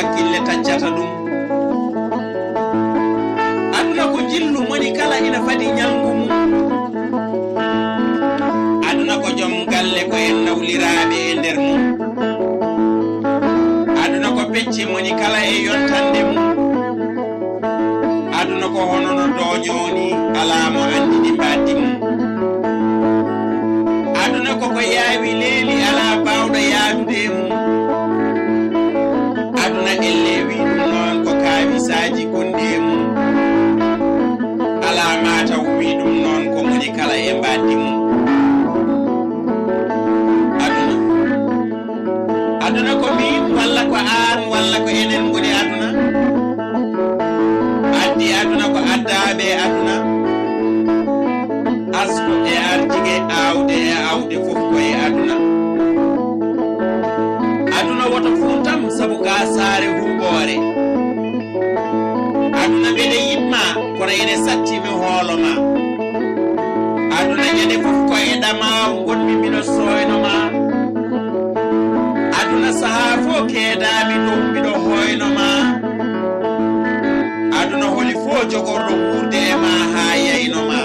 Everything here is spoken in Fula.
hakkille taccata ɗum aduna ko jillu moni kala ina fadi ñalngu mum aduna ko joom galle ko en nawliraaɓe e nder mum aduna ko pecce moni kala e yontande mum aduna ko hono no doñoni alamo andini mbaddi mum aduna koko yaawi leeli ala bawɗo yaadude mum aduna ellewi ɗum noon ko kaawisaji gonɗi e mum ala mataw wi ɗum noon ko moni kala e mbaddi mum aduna ko min walla ko an walla ko enen goni aduna addi aduna ko addaɓe aduna asgo e arjige awde e awde fof koye aduna aduna woto funtam sabu ga saare huɓore aduna ɓeɗe yimma kono ene sattimi hoolo ma aduna ñande fof ko e ɗama gonmi mbiɗo soyno ma aduna saha fo keedami ɗum mbiɗo hoyno ma aduna holi fo jogorɗo wurde e ma ha yeyno ma